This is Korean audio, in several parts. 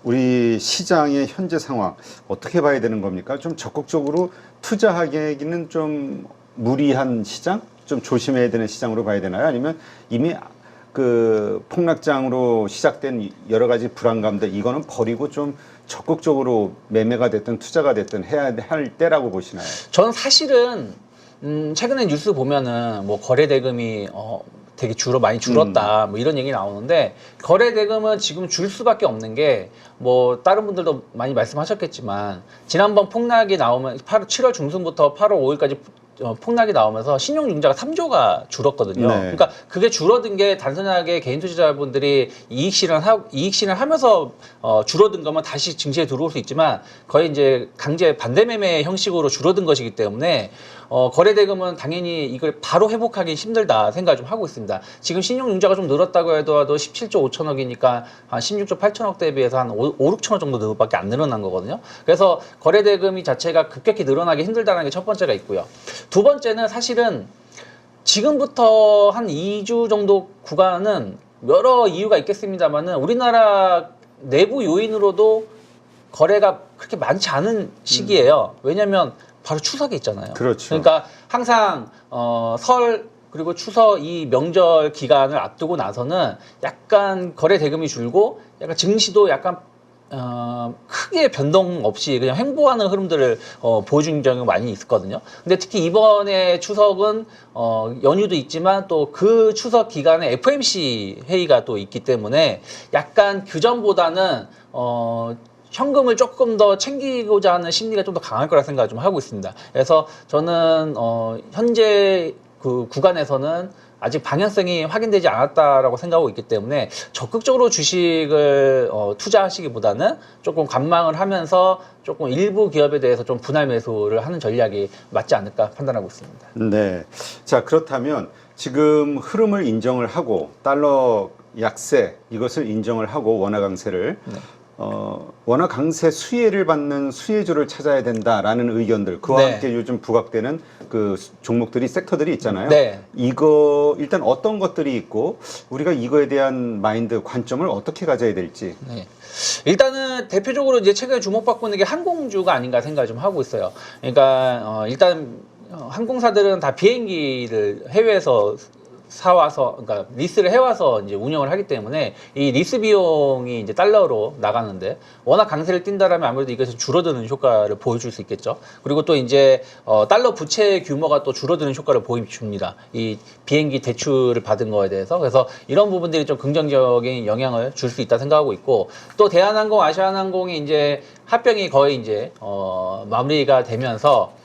우리 시장의 현재 상황 어떻게 봐야 되는 겁니까? 좀 적극적으로 투자하기에는 좀 무리한 시장? 좀 조심해야 되는 시장으로 봐야 되나요? 아니면 이미 그 폭락장으로 시작된 여러 가지 불안감들 이거는 버리고 좀 적극적으로 매매가 됐든 투자가 됐든 해야 할 때라고 보시나요? 저는 사실은 최근에 뉴스 보면은 뭐 거래 대금이 되게 많이 줄었다 뭐 이런 얘기 나오는데, 거래 대금은 지금 줄 수밖에 없는 게 뭐 다른 분들도 많이 말씀하셨겠지만 지난번 폭락이 나오면 7월 중순부터 8월 5일까지 폭락이 나오면서 신용융자가 3조가 줄었거든요. 네. 그러니까 그게 줄어든 게 단순하게 개인 투자자분들이 이익 실현하면서 줄어든 거면 다시 증시에 들어올 수 있지만, 거의 이제 강제 반대 매매 형식으로 줄어든 것이기 때문에 거래 대금은 당연히 이걸 바로 회복하기 힘들다 생각 좀 하고 있습니다. 지금 신용융자가 좀 늘었다고 해도 17조 5천억이니까 한 16조 8천억 대비해서 한 5, 6천억 정도밖에 안 늘어난 거거든요. 그래서 거래 대금이 자체가 급격히 늘어나기 힘들다는 게 첫 번째가 있고요. 두 번째는 사실은 지금부터 한 2주 정도 구간은 여러 이유가 있겠습니다만은 우리나라 내부 요인으로도 거래가 그렇게 많지 않은 시기예요. 왜냐면 바로 추석이 있잖아요. 그렇죠. 그러니까 항상 설 그리고 추석 이 명절 기간을 앞두고 나서는 약간 거래 대금이 줄고 약간 증시도 약간 크게 변동 없이 그냥 횡보하는 흐름들을 보여준 적이 많이 있었거든요. 근데 특히 이번에 추석은 연휴도 있지만 또 그 추석 기간에 FOMC 회의가 또 있기 때문에 약간 그전보다는 현금을 조금 더 챙기고자 하는 심리가 좀 더 강할 거라 생각을 좀 하고 있습니다. 그래서 저는 현재 그 구간에서는 아직 방향성이 확인되지 않았다라고 생각하고 있기 때문에 적극적으로 주식을 투자하시기보다는 조금 관망을 하면서 조금 일부 기업에 대해서 좀 분할 매수를 하는 전략이 맞지 않을까 판단하고 있습니다. 네. 자, 그렇다면 지금 흐름을 인정을 하고 달러 약세 이것을 인정을 하고 원화 강세를 원화 강세 수혜를 받는 수혜주를 찾아야 된다라는 의견들, 그와 네. 함께 요즘 부각되는 그 종목들이, 섹터들이 있잖아요. 네. 이거 일단 어떤 것들이 있고 우리가 이거에 대한 마인드, 관점을 어떻게 가져야 될지. 네. 일단은 대표적으로 이제 최근에 주목받고 있는 게 항공주가 아닌가 생각을 좀 하고 있어요. 그러니까 일단 항공사들은 다 비행기를 해외에서 사와서, 그러니까 리스를 해와서 이제 운영을 하기 때문에 이 리스 비용이 이제 달러로 나가는데, 워낙 강세를 띈다라면 아무래도 이것이 줄어드는 효과를 보여줄 수 있겠죠. 그리고 또 이제 달러 부채 규모가 또 줄어드는 효과를 보여줍니다. 이 비행기 대출을 받은 거에 대해서. 그래서 이런 부분들이 좀 긍정적인 영향을 줄 수 있다 생각하고 있고, 또 대한항공, 아시아나항공이 이제 합병이 거의 이제 마무리가 되면서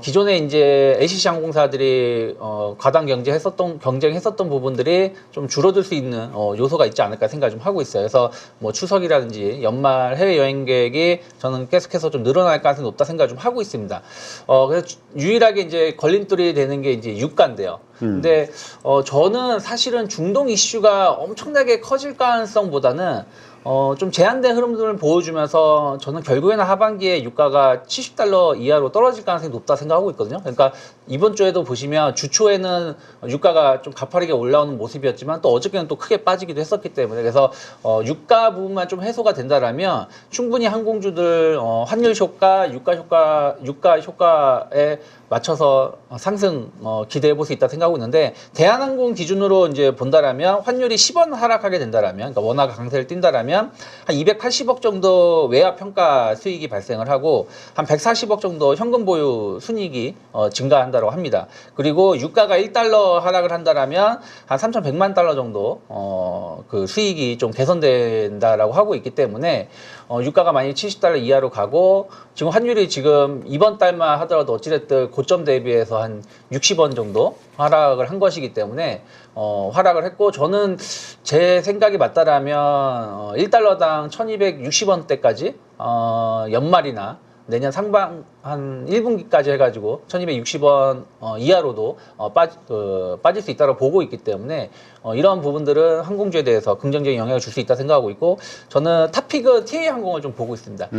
기존에 이제 LCC 항공사들이 과당 경쟁했었던 부분들이 좀 줄어들 수 있는 요소가 있지 않을까 생각 좀 하고 있어요. 그래서 뭐 추석이라든지 연말 해외 여행 계획이 저는 계속해서 좀 늘어날 가능성이 높다 생각 좀 하고 있습니다. 그래서 유일하게 이제 걸림돌이 되는 게 이제 유가인데요. 근데 저는 사실은 중동 이슈가 엄청나게 커질 가능성보다는 좀 제한된 흐름들을 보여주면서 저는 결국에는 하반기에 유가가 70달러 이하로 떨어질 가능성이 높다 생각하고 있거든요. 그러니까 이번 주에도 보시면 주초에는 유가가 좀 가파르게 올라오는 모습이었지만 또 어저께는 또 크게 빠지기도 했었기 때문에, 그래서 유가 부분만 좀 해소가 된다라면 충분히 항공주들 환율 효과, 유가 효과에 맞춰서 상승 기대해 볼 수 있다 생각하고 있는데, 대한항공 기준으로 이제 본다라면 환율이 10원 하락하게 된다라면, 그러니까 원화가 강세를 띈다라면 한 280억 정도 외화 평가 수익이 발생을 하고 한 140억 정도 현금 보유 순이익이 증가한다고 합니다. 그리고 유가가 1달러 하락을 한다라면 한 3,100만 달러 정도 그 수익이 좀 개선된다라고 하고 있기 때문에 유가가 만약 70달러 이하로 가고, 지금 환율이 지금 이번 달만 하더라도 어찌됐든 고점 대비해서 한 60원 정도 하락을 한 것이기 때문에 하락을 했고, 저는 제 생각이 맞다라면 1달러당 1260원대까지 연말이나 내년 상반 한 1분기까지 해가지고 1260원 이하로도 빠질 수 있다고 보고 있기 때문에 이런 부분들은 항공주에 대해서 긍정적인 영향을 줄 수 있다 생각하고 있고, 저는 탑픽은 TA항공을 좀 보고 있습니다.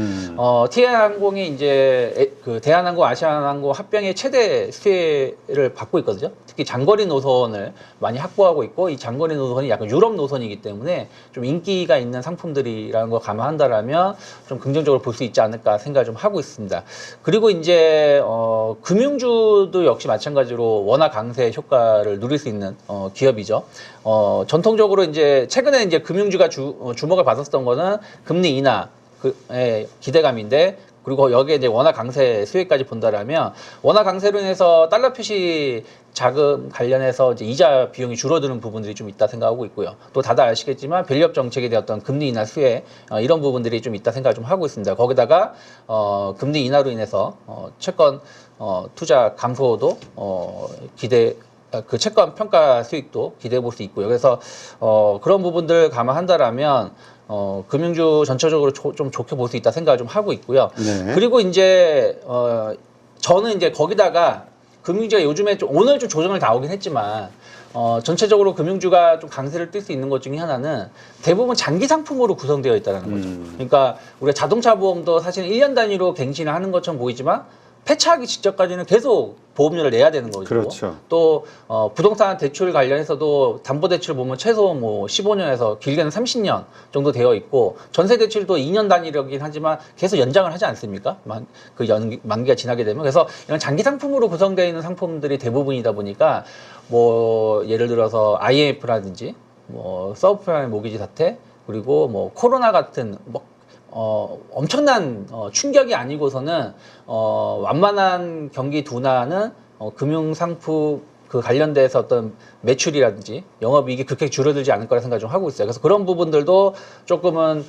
TA항공이 이제 그 대한항공, 아시아나항공 합병의 최대 수혜를 받고 있거든요. 특히 장거리 노선을 많이 확보하고 있고, 이 장거리 노선이 약간 유럽 노선이기 때문에 좀 인기가 있는 상품들이라는 걸 감안한다라면 좀 긍정적으로 볼 수 있지 않을까 생각을 좀 하고 있습니다. 그리고 이제 금융주도 역시 마찬가지로 원화 강세 효과를 누릴 수 있는 기업이죠. 전통적으로 이제 최근에 이제 금융주가 주목을 받았던 거는 금리 인하의 기대감인데, 그리고 여기에 이제 원화 강세 수혜까지 본다라면, 원화 강세로 인해서 달러 표시 자금 관련해서 이제 이자 비용이 줄어드는 부분들이 좀 있다 생각하고 있고요. 또 다들 아시겠지만 밸류업 정책에 대한 어떤 금리 인하 수혜, 이런 부분들이 좀 있다 생각을 좀 하고 있습니다. 거기다가 금리 인하로 인해서 채권 투자 감소도 그 채권 평가 수익도 기대해 볼 수 있고요. 그래서 그런 부분들 감안한다라면 금융주 전체적으로 좀 좋게 볼 수 있다 생각을 좀 하고 있고요. 네. 그리고 이제 저는 이제 거기다가 금융주가 요즘에 오늘 좀 조정을 나오긴 했지만 전체적으로 금융주가 좀 강세를 띨 수 있는 것 중에 하나는 대부분 장기 상품으로 구성되어 있다는 거죠. 그러니까 우리가 자동차 보험도 사실 1년 단위로 갱신을 하는 것처럼 보이지만 폐차하기 직전까지는 계속 보험료를 내야 되는 거죠. 그렇죠. 또 부동산 대출 관련해서도 담보대출 보면 최소 뭐 15년에서 길게는 30년 정도 되어 있고, 전세 대출도 2년 단위이긴 하지만 계속 연장을 하지 않습니까? 만기가 지나게 되면. 그래서 이런 장기 상품으로 구성되어 있는 상품들이 대부분이다 보니까 뭐 예를 들어서 IMF라든지 뭐 서브프라임 모기지 사태, 그리고 뭐 코로나 같은 엄청난 충격이 아니고서는 완만한 경기 둔화는 금융상품 그 관련돼서 어떤 매출이라든지 영업이익이 그렇게 줄어들지 않을 거라 생각 좀 하고 있어요. 그래서 그런 부분들도 조금은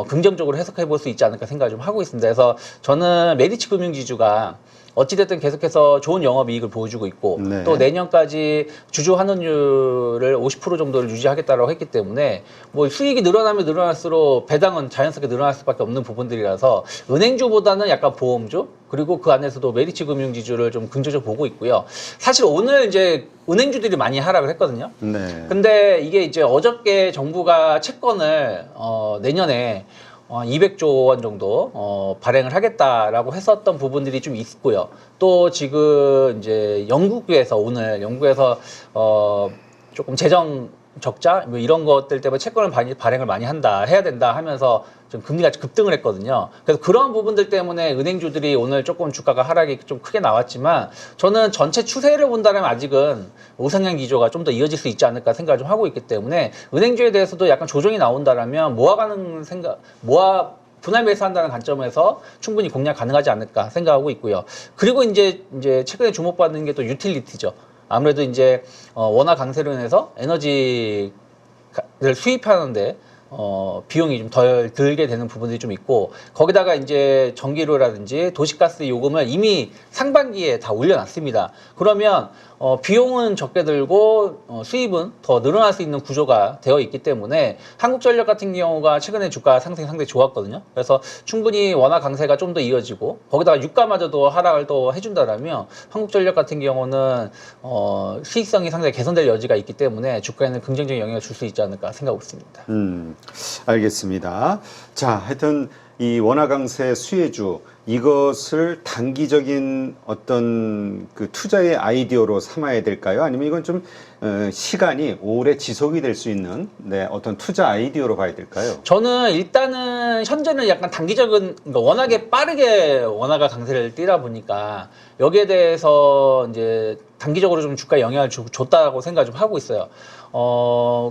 긍정적으로 해석해 볼 수 있지 않을까 생각 좀 하고 있습니다. 그래서 저는 메리츠 금융지주가 어찌됐든 계속해서 좋은 영업이익을 보여주고 있고, 네. 또 내년까지 주주 환원율을 50% 정도를 유지하겠다라고 했기 때문에 뭐 수익이 늘어나면 늘어날수록 배당은 자연스럽게 늘어날 수밖에 없는 부분들이라서 은행주보다는 약간 보험주, 그리고 그 안에서도 메리츠 금융지주를 좀 긍정적으로 보고 있고요. 사실 오늘 이제 은행주들이 많이 하락을 했거든요. 네. 근데 이게 이제 어저께 정부가 채권을 내년에 200조 원 정도 발행을 하겠다라고 했었던 부분들이 좀 있고요. 또 지금 이제 오늘 영국에서 조금 재정 적자 뭐 이런 것들 때문에 채권을 발행을 많이 해야 된다 하면서 좀 금리가 급등을 했거든요. 그래서 그런 부분들 때문에 은행주들이 오늘 조금 주가가 하락이 좀 크게 나왔지만, 저는 전체 추세를 본다면 아직은 우상향 기조가 좀 더 이어질 수 있지 않을까 생각을 좀 하고 있기 때문에, 은행주에 대해서도 약간 조정이 나온다라면 분할 매수한다는 관점에서 충분히 공략 가능하지 않을까 생각하고 있고요. 그리고 이제 최근에 주목받는 게 또 유틸리티죠. 아무래도 이제 원화 강세로 인해서 에너지를 수입하는데 비용이 좀 덜 들게 되는 부분들이 좀 있고, 거기다가 이제 전기료라든지 도시가스 요금을 이미 상반기에 다 올려놨습니다. 그러면 비용은 적게 들고 수입은 더 늘어날 수 있는 구조가 되어 있기 때문에, 한국전력 같은 경우가 최근에 주가 상승이 상당히 좋았거든요. 그래서 충분히 원화 강세가 좀 더 이어지고, 거기다가 유가마저도 하락을 또 해준다라면 한국전력 같은 경우는 수익성이 상당히 개선될 여지가 있기 때문에 주가에는 긍정적인 영향을 줄 수 있지 않을까 생각하고 있습니다. 알겠습니다. 자, 하여튼 이 원화 강세 수혜주, 이것을 단기적인 어떤 그 투자의 아이디어로 삼아야 될까요? 아니면 이건 좀 시간이 오래 지속이 될 수 있는 어떤 투자 아이디어로 봐야 될까요? 저는 일단은 현재는 약간 단기적인, 그러니까 워낙에 빠르게 원화가 강세를 띠다 보니까 여기에 대해서 이제 단기적으로 좀 주가에 영향을 줬다고 생각을 좀 하고 있어요.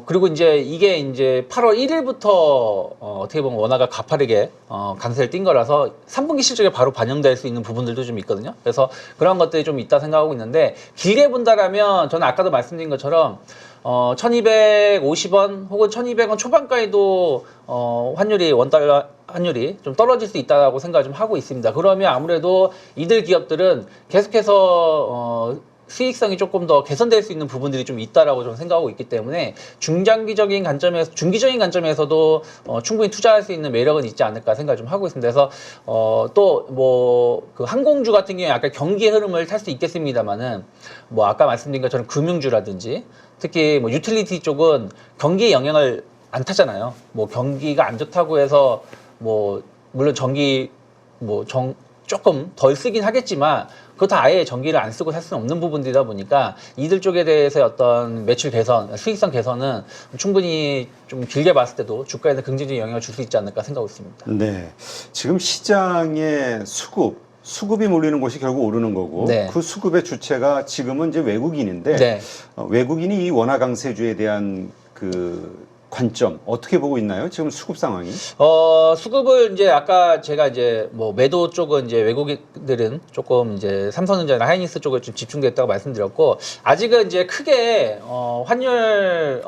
그리고 이게 8월 1일부터 어떻게 보면 원화가 가파르게 강세를 띈 거라서 3분기 실적에 바로 반영될 수 있는 부분들도 좀 있거든요. 그래서 그런 것들이 좀 있다 생각하고 있는데, 길게 본다라면 저는 아까도 말씀드린 것처럼 1250원 혹은 1200원 초반까지도 원달러 환율이 좀 떨어질 수 있다고 생각을 좀 하고 있습니다. 그러면 아무래도 이들 기업들은 계속해서 수익성이 조금 더 개선될 수 있는 부분들이 좀 있다라고 좀 생각하고 있기 때문에 중기적인 관점에서도 충분히 투자할 수 있는 매력은 있지 않을까 생각을 좀 하고 있습니다. 그래서 또 뭐 그 항공주 같은 경우에 약간 경기의 흐름을 탈 수 있겠습니다만은 뭐 아까 말씀드린 것처럼 금융주라든지 특히 뭐 유틸리티 쪽은 경기의 영향을 안 타잖아요. 뭐 경기가 안 좋다고 해서 뭐 물론 전기 조금 덜 쓰긴 하겠지만 그것도 아예 전기를 안 쓰고 살 수는 없는 부분들이다 보니까 이들 쪽에 대해서의 어떤 매출 개선, 수익성 개선은 충분히 좀 길게 봤을 때도 주가에는 긍정적인 영향을 줄 수 있지 않을까 생각하고 있습니다. 네. 지금 시장의 수급이 몰리는 곳이 결국 오르는 거고 네. 그 수급의 주체가 지금은 이제 외국인인데 네. 외국인이 이 원화 강세주에 대한 그 관점 어떻게 보고 있나요? 지금 수급 상황이? 수급을 이제 아까 제가 이제 뭐 매도 쪽은 이제 외국인들은 조금 이제 삼성전자나 하이닉스 쪽에 좀 집중됐다고 말씀드렸고 아직은 이제 크게 환율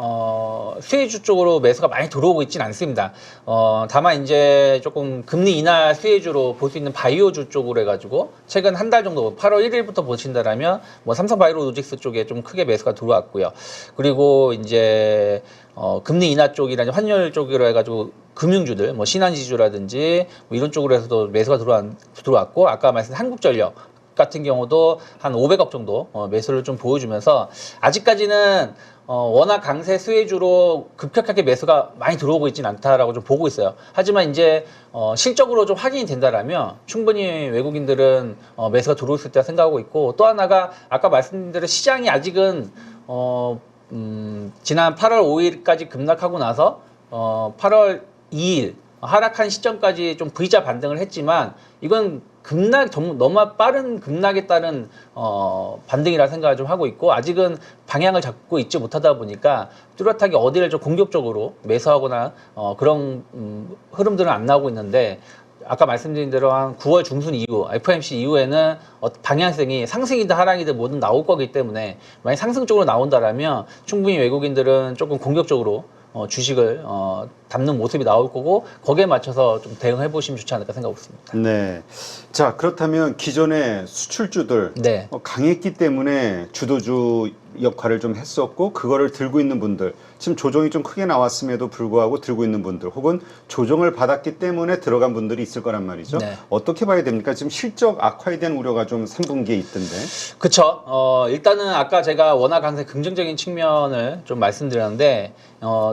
수혜주 쪽으로 매수가 많이 들어오고 있지는 않습니다. 다만 이제 조금 금리 인하 수혜주로 볼 수 있는 바이오주 쪽으로 해가지고 최근 한 달 정도 8월 1일부터 보신다라면 뭐 삼성바이오로직스 쪽에 좀 크게 매수가 들어왔고요. 그리고 이제 금리 인하 쪽이라든지 환율 쪽으로 해가지고 금융주들, 뭐 신한지주라든지 뭐 이런 쪽으로 해서도 매수가 들어왔고 아까 말씀드린 한국전력 같은 경우도 한 500억 정도 매수를 좀 보여주면서 아직까지는 워낙 강세 수혜주로 급격하게 매수가 많이 들어오고 있지는 않다라고 좀 보고 있어요. 하지만 이제 실적으로 좀 확인이 된다라면 충분히 외국인들은 매수가 들어올 수 있다 생각하고 있고 또 하나가 아까 말씀드린 대로 시장이 아직은 지난 8월 5일까지 급락하고 나서 8월 2일 하락한 시점까지 좀 V자 반등을 했지만 이건 너무 빠른 급락에 따른 반등이라 생각을 좀 하고 있고 아직은 방향을 잡고 있지 못하다 보니까 뚜렷하게 어디를 좀 공격적으로 매수하거나 그런 흐름들은 안 나오고 있는데 아까 말씀드린 대로 한 9월 중순 이후 FOMC 이후에는 방향성이 상승이든 하락이든 뭐든 나올 거기 때문에 만약 상승 쪽으로 나온다라면 충분히 외국인들은 조금 공격적으로 주식을 담는 모습이 나올 거고 거기에 맞춰서 좀 대응해 보시면 좋지 않을까 생각하고 있습니다. 네. 자, 그렇다면 기존의 수출주들 네. 강했기 때문에 주도주 역할을 좀 했었고 그거를 들고 있는 분들 지금 조정이 좀 크게 나왔음에도 불구하고 들고 있는 분들 혹은 조정을 받았기 때문에 들어간 분들이 있을 거란 말이죠. 네. 어떻게 봐야 됩니까? 지금 실적 악화에 대한 우려가 좀 3분기에 있던데. 그쵸. 일단은 아까 제가 원화 강세 긍정적인 측면을 좀 말씀드렸는데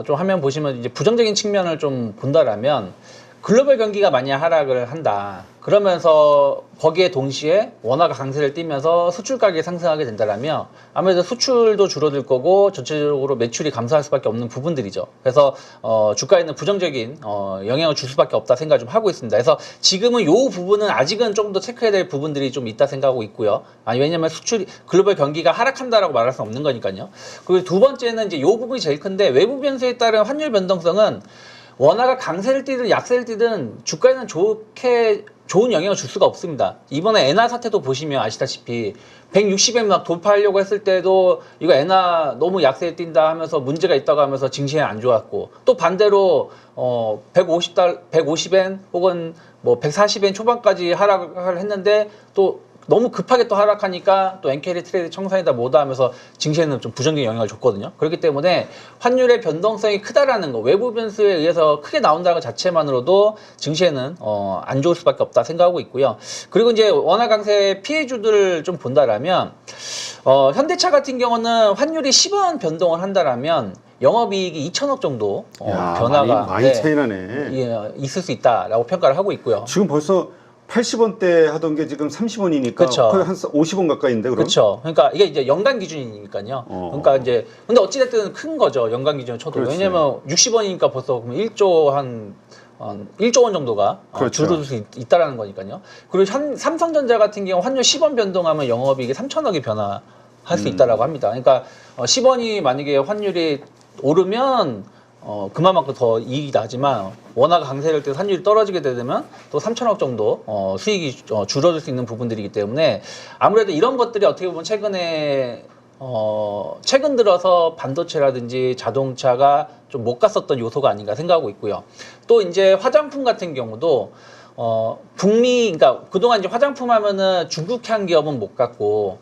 좀 화면 보시면 이제 부정적인 측면을 좀 본다라면 글로벌 경기가 만약 하락을 한다. 그러면서 거기에 동시에 원화가 강세를 띠면서 수출 가격이 상승하게 된다면 아무래도 수출도 줄어들 거고 전체적으로 매출이 감소할 수밖에 없는 부분들이죠. 그래서 주가에는 부정적인 영향을 줄 수밖에 없다 생각 좀 하고 있습니다. 그래서 지금은 요 부분은 아직은 좀 더 체크해야 될 부분들이 좀 있다 생각하고 있고요. 왜냐면 글로벌 경기가 하락한다라고 말할 수 없는 거니까요. 그리고 두 번째는 이제 요 부분이 제일 큰데 외부 변수에 따른 환율 변동성은 원화가 강세를 띠든 약세를 띠든 주가에는 좋은 영향을 줄 수가 없습니다. 이번에 엔화 사태도 보시면 아시다시피 160엔 막 돌파하려고 했을 때도 이거 엔화 너무 약세에 뛴다 하면서 문제가 있다고 하면서 증시에 안 좋았고 또 반대로 150엔 혹은 뭐 140엔 초반까지 하락을 했는데 또 너무 급하게 또 하락하니까 또 엔캐리 트레이드 청산이다 뭐다 하면서 증시에는 좀 부정적인 영향을 줬거든요. 그렇기 때문에 환율의 변동성이 크다라는 거, 외부 변수에 의해서 크게 나온다는 것 자체만으로도 증시에는 안 좋을 수밖에 없다 생각하고 있고요. 그리고 이제 원화 강세 피해주들을 좀 본다라면 현대차 같은 경우는 환율이 10원 변동을 한다라면 영업이익이 2천억 정도 변화가 많이 차이 나네. 예, 있을 수 있다라고 평가를 하고 있고요. 지금 벌써 80원대 하던 게 지금 30원이니까 그쵸. 거의 한 50원 가까이인데 그럼? 그렇죠. 그러니까 이게 이제 연간 기준이니까요. 그러니까 이제 근데 어찌 됐든 큰 거죠. 연간 기준을 쳐도. 그렇지. 왜냐면 60원이니까 벌써 그럼 1조 1조 원 정도가 그렇죠. 줄어들 수 있다라는 거니까요. 그리고 삼성전자 같은 경우 환율 10원 변동하면 영업이익이 3천억이 변화할 수 있다라고 합니다. 그러니까 10원이 만약에 환율이 오르면 그만큼 더 이익이 나지만 원화가 강세를 때 환율이 떨어지게 되면 또 3천억 정도 수익이 줄어들 수 있는 부분들이기 때문에 아무래도 이런 것들이 어떻게 보면 최근 들어서 반도체라든지 자동차가 좀 못 갔었던 요소가 아닌가 생각하고 있고요. 또 이제 화장품 같은 경우도 그러니까 그동안 이제 화장품 하면은 중국향 기업은 못 갔고,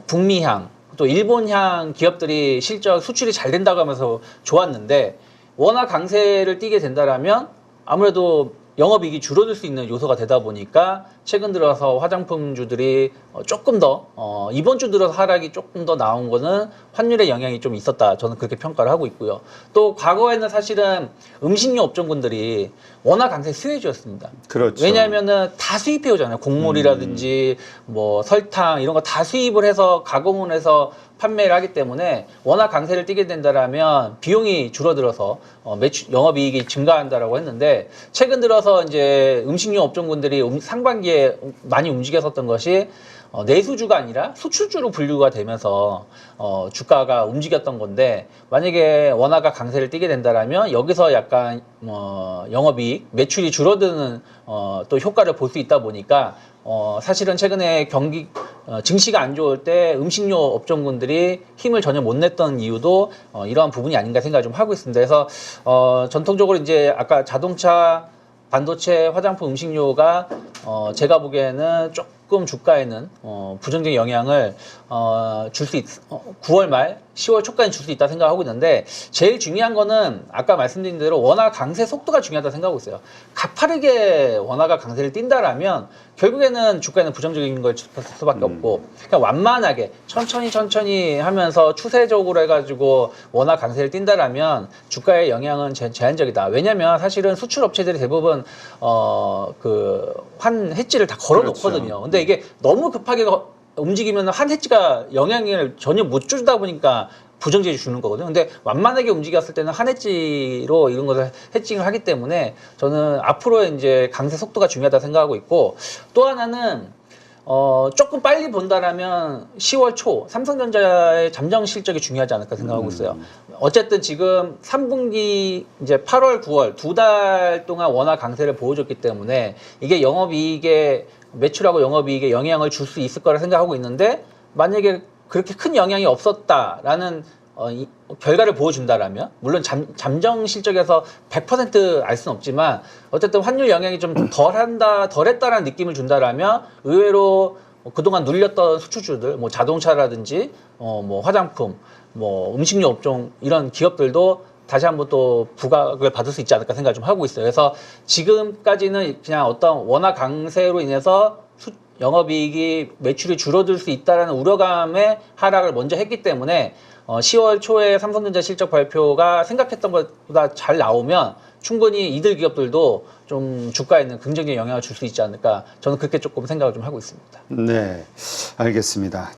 북미향, 또 일본향 기업들이 실적 수출이 잘 된다고 하면서 좋았는데, 워낙 강세를 띠게 된다라면 아무래도 영업이익이 줄어들 수 있는 요소가 되다 보니까 최근 들어서 화장품주들이 조금 더 이번 주 들어서 하락이 조금 더 나온 거는 환율의 영향이 좀 있었다. 저는 그렇게 평가를 하고 있고요. 또 과거에는 사실은 음식료 업종군들이 워낙 강세 수혜주였습니다. 그렇죠. 왜냐하면은 다 수입해 오잖아요. 곡물이라든지 뭐 설탕 이런 거 다 수입을 해서 가공을 해서 판매를 하기 때문에 워낙 강세를 띠게 된다라면 비용이 줄어들어서 매출 영업이익이 증가한다라고 했는데, 최근 들어서 이제 음식료 업종군들이 상반기에 많이 움직였었던 것이 내수주가 아니라 수출주로 분류가 되면서 주가가 움직였던 건데, 만약에 원화가 강세를 띠게 된다라면 여기서 약간 영업이익 매출이 줄어드는 또 효과를 볼 수 있다 보니까 사실은 최근에 경기 증시가 안 좋을 때 음식료 업종군들이 힘을 전혀 못 냈던 이유도 이러한 부분이 아닌가 생각을 좀 하고 있습니다. 그래서 전통적으로 이제 아까 자동차, 반도체, 화장품, 음식료가 제가 보기에는 조금 주가에는 부정적인 영향을 줄 수 9월 말 10월 초까지 줄 수 있다 생각하고 있는데, 제일 중요한 거는 아까 말씀드린 대로 원화 강세 속도가 중요하다 생각하고 있어요. 가파르게 원화가 강세를 띈다라면 결국에는 주가에는 부정적인 걸 줄 수밖에 없고, 그냥 완만하게 천천히 하면서 추세적으로 해가지고 원화 강세를 띈다라면 주가의 영향은 제한적이다. 왜냐면 사실은 수출 업체들이 대부분 환 해지를 다 걸어 놓거든요. 그렇죠. 근데 이게 너무 급하게 움직이면 한 해지가 영향을 전혀 못 주다 보니까 부정적이 주는 거거든요. 근데 완만하게 움직였을 때는 한 해지로 이런 것을 해칭을 하기 때문에 저는 앞으로 이제 강세 속도가 중요하다 생각하고 있고, 또 하나는 조금 빨리 본다라면 10월 초 삼성전자의 잠정 실적이 중요하지 않을까 생각하고 있어요. 어쨌든 지금 3분기 이제 8월, 9월 2달 동안 원화 강세를 보여줬기 때문에 이게 영업이익에 매출하고 영업이익에 영향을 줄 수 있을 거라 생각하고 있는데, 만약에 그렇게 큰 영향이 없었다라는 결과를 보여준다라면, 물론 잠정 실적에서 100% 알 수는 없지만 어쨌든 환율 영향이 좀 덜했다라는 느낌을 준다라면 의외로 그동안 눌렸던 수출주들, 뭐 자동차라든지 뭐 화장품, 뭐 음식료 업종 이런 기업들도 다시 한번 또 부각을 받을 수 있지 않을까 생각을 좀 하고 있어요. 그래서 지금까지는 그냥 어떤 원화 강세로 인해서 영업이익이 매출이 줄어들 수 있다라는 우려감에 하락을 먼저 했기 때문에 10월 초에 삼성전자 실적 발표가 생각했던 것보다 잘 나오면 충분히 이들 기업들도 좀 주가에는 긍정적인 영향을 줄 수 있지 않을까, 저는 그렇게 조금 생각을 좀 하고 있습니다. 네, 알겠습니다.